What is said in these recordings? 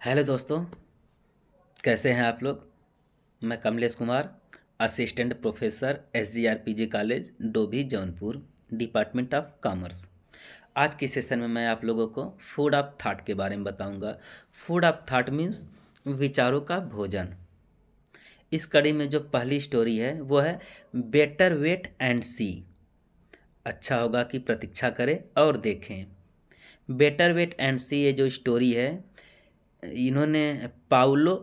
Hello दोस्तों, कैसे हैं आप लोग। मैं Kamlesh Kumar, assistant professor SGRPG college Dobhi Jaunpur, department of commerce. आज के सेशन में मैं आप लोगों को फूड ऑफ थाट के बारे में बताऊंगा। फूड ऑफ थाट मीन्स विचारों का भोजन। इस कड़ी में जो पहली स्टोरी है वो है बेटर वेट एंड सी। अच्छा होगा कि प्रतीक्षा करें और देखें। बेटर वेट एंड सी ये जो स्टोरी है, इन्होंने पाउलो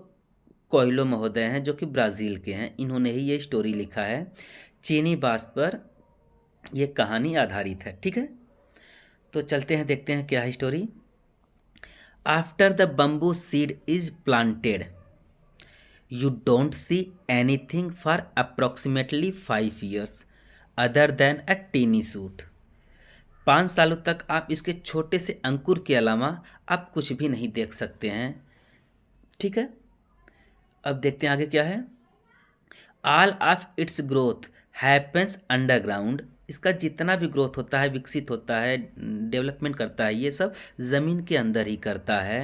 कोयलो महोदय हैं जो कि ब्राज़ील के हैं। इन्होंने ही ये स्टोरी लिखा है। चीनी बास पर ये कहानी आधारित है। ठीक है, तो चलते हैं, देखते हैं क्या है story. After the bamboo seed is planted you don't see anything for approximately 5 years other than a tiny shoot. 5 सालों तक आप इसके छोटे से अंकुर के अलावा आप कुछ भी नहीं देख सकते हैं। ठीक है, अब देखते हैं आगे क्या है। All of its growth happens underground. इसका जितना भी ग्रोथ होता है, विकसित होता है, डेवलपमेंट करता है, ये सब ज़मीन के अंदर ही करता है।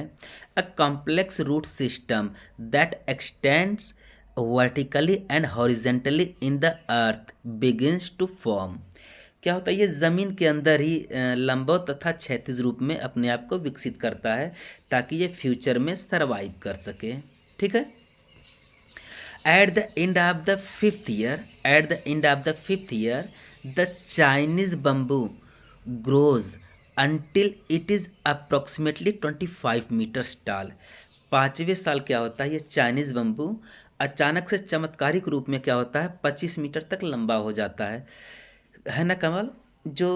A complex root system that extends vertically and horizontally in the earth begins to form. क्या होता है, ये ज़मीन के अंदर ही लंबवत तथा क्षैतिज रूप में अपने आप को विकसित करता है ताकि ये फ्यूचर में सरवाइव कर सके। ठीक है, at the end of the fifth year, the Chinese bamboo grows until it is approximately 25 meters tall. 5वें साल क्या होता है, ये चाइनीज़ बम्बू अचानक से चमत्कारिक रूप में क्या होता है, 25 मीटर तक लंबा हो जाता है ना कमाल। जो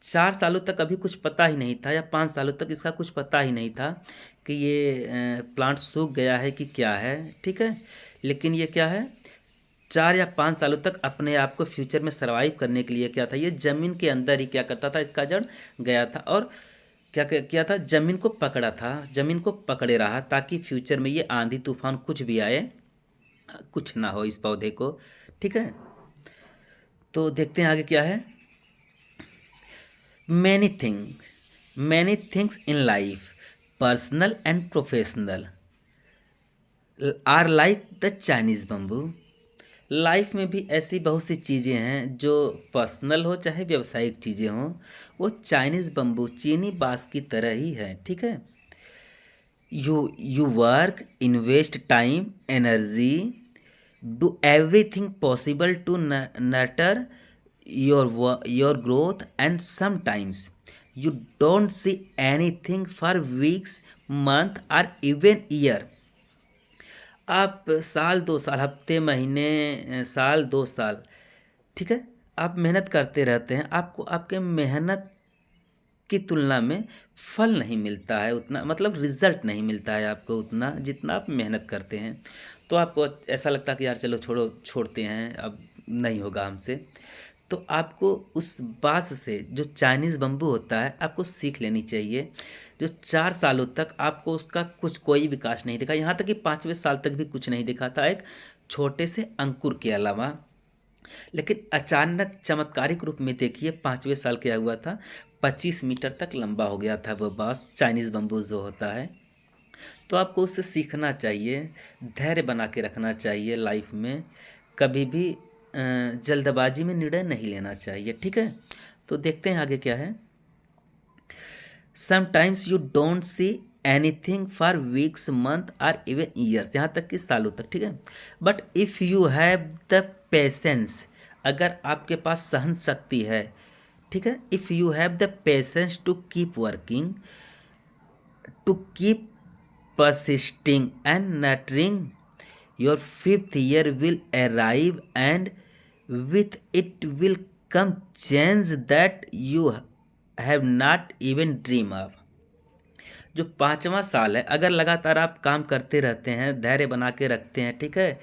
4 सालों तक अभी कुछ पता ही नहीं था, या 5 सालों तक इसका कुछ पता ही नहीं था कि ये प्लांट सूख गया है कि क्या है। ठीक है, लेकिन ये क्या है, 4 या 5 सालों तक अपने आप को फ्यूचर में सर्वाइव करने के लिए क्या था, ये ज़मीन के अंदर ही क्या करता था, इसका जड़ गया था और क्या किया था, ज़मीन को पकड़ा था, ज़मीन को पकड़े रहा ताकि फ्यूचर में ये आंधी तूफान कुछ भी आए, कुछ ना हो इस पौधे को। ठीक है, तो देखते हैं आगे क्या है। Many things in life, personal and professional, are like the Chinese bamboo. Life में भी ऐसी बहुत सी चीज़ें हैं जो पर्सनल हो चाहे व्यावसायिक चीज़ें हों, वो चाइनीज़ बम्बू चीनी बाँस की तरह ही है। ठीक है, you work, invest time, energy, do everything possible to nurture your growth and sometimes you don't see anything for weeks, month और इवन ईयर। आप साल 2 साल, हफ्ते, महीने, साल 2 साल, ठीक है, आप मेहनत करते रहते हैं, आपको आपके मेहनत की तुलना में फल नहीं मिलता है उतना, मतलब रिजल्ट नहीं मिलता है आपको उतना जितना आप मेहनत करते हैं। तो आपको ऐसा लगता है कि यार चलो छोड़ो, छोड़ते हैं, अब नहीं होगा हमसे। तो आपको उस बात से, जो चाइनीज़ बम्बू होता है, आपको सीख लेनी चाहिए। जो 4 सालों तक आपको उसका कुछ कोई विकास नहीं दिखा, यहाँ तक कि 5वें साल तक भी कुछ नहीं दिखा था एक छोटे से अंकुर के अलावा। लेकिन अचानक चमत्कारिक रूप में देखिए 5वें साल क्या हुआ था, 25 मीटर तक लंबा हो गया था वो बाँस, चाइनीज़ बम्बू जो होता है। तो आपको उससे सीखना चाहिए, धैर्य बना के रखना चाहिए लाइफ में, कभी भी जल्दबाजी में निर्णय नहीं लेना चाहिए। ठीक है, तो देखते हैं आगे क्या है। Sometimes you don't see anything for weeks, month और इवन ईयर्स, यहाँ तक कि सालों तक। ठीक है, but if you have the patience, अगर आपके पास सहन शक्ति है, ठीक है, if you have the patience to keep working, to keep persisting and nurturing, your 5th year will arrive and with it will come change that you have not even dream of। जो 5वां साल है, अगर लगातार आप काम करते रहते हैं, धैर्य बना के रखते हैं, ठीक है,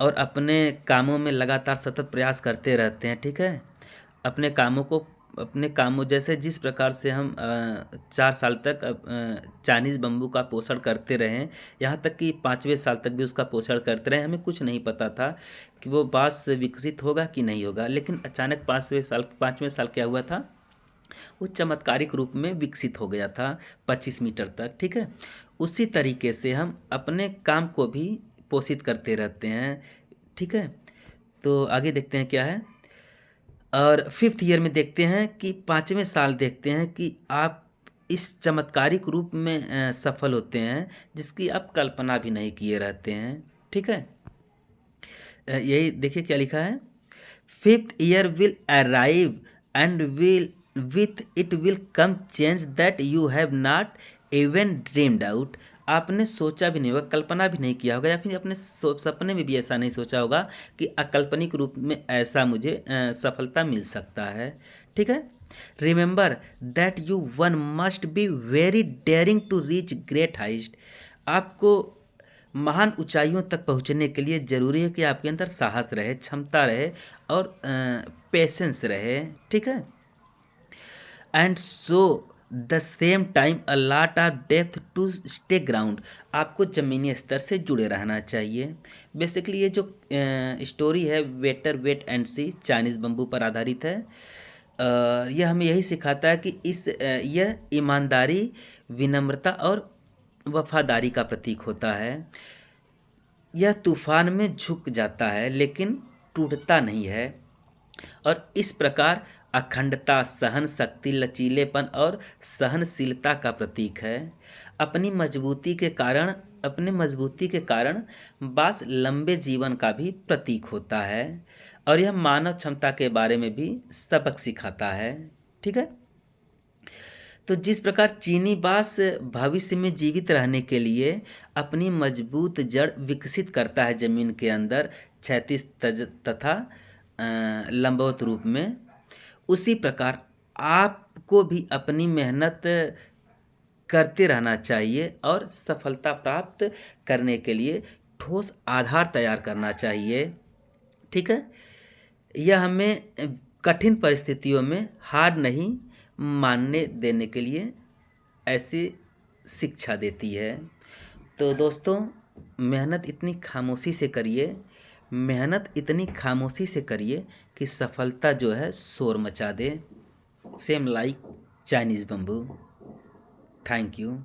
और अपने कामों में लगातार सतत प्रयास करते रहते हैं, ठीक है, अपने कामों जैसे जिस प्रकार से हम 4 साल तक चाइनीज़ बम्बू का पोषण करते रहे, यहाँ तक कि 5वें साल तक भी उसका पोषण करते रहे। हमें कुछ नहीं पता था कि वो बाँस विकसित होगा कि नहीं होगा, लेकिन अचानक 5वें साल क्या हुआ था, वो चमत्कारिक रूप में विकसित हो गया था 25 मीटर तक। ठीक है, उसी तरीके से हम अपने काम को भी पोषित करते रहते हैं। ठीक है, तो आगे देखते हैं क्या है। और 5th ईयर में देखते हैं कि 5वें साल देखते हैं कि आप इस चमत्कारिक रूप में सफल होते हैं जिसकी आप कल्पना भी नहीं किए रहते हैं। ठीक है, यही देखिए क्या लिखा है। 5th year will arrive and will with it will come change that you have not even dreamed out. आपने सोचा भी नहीं होगा, कल्पना भी नहीं किया होगा, या फिर अपने सपने में भी ऐसा नहीं सोचा होगा कि अकाल्पनिक रूप में ऐसा मुझे सफलता मिल सकता है। ठीक है, remember that you one must be very daring to reach great हाइस्ट। आपको महान ऊंचाइयों तक पहुंचने के लिए ज़रूरी है कि आपके अंदर साहस रहे, क्षमता रहे और पेशेंस रहे। ठीक है, and so the same time a lot of depth to stay ground. आपको ज़मीनी स्तर से जुड़े रहना चाहिए। बेसिकली ये जो स्टोरी है better wait and see, Chinese bamboo पर आधारित है। यह हमें यही सिखाता है कि यह ईमानदारी, विनम्रता और वफादारी का प्रतीक होता है। यह तूफान में झुक जाता है लेकिन टूटता नहीं है, और इस प्रकार अखंडता, सहन शक्ति, लचीलेपन और सहनशीलता का प्रतीक है। अपनी मजबूती के कारण बांस लंबे जीवन का भी प्रतीक होता है, और यह मानव क्षमता के बारे में भी सबक सिखाता है। ठीक है, तो जिस प्रकार चीनी बांस भविष्य में जीवित रहने के लिए अपनी मजबूत जड़ विकसित करता है जमीन के अंदर क्षैतिज तथा लंबवत रूप में, उसी प्रकार आपको भी अपनी मेहनत करते रहना चाहिए और सफलता प्राप्त करने के लिए ठोस आधार तैयार करना चाहिए। ठीक है, यह हमें कठिन परिस्थितियों में हार नहीं मानने देने के लिए ऐसी शिक्षा देती है। तो दोस्तों, मेहनत इतनी खामोशी से करिए कि सफलता जो है शोर मचा दे। Same like Chinese bamboo. Thank you.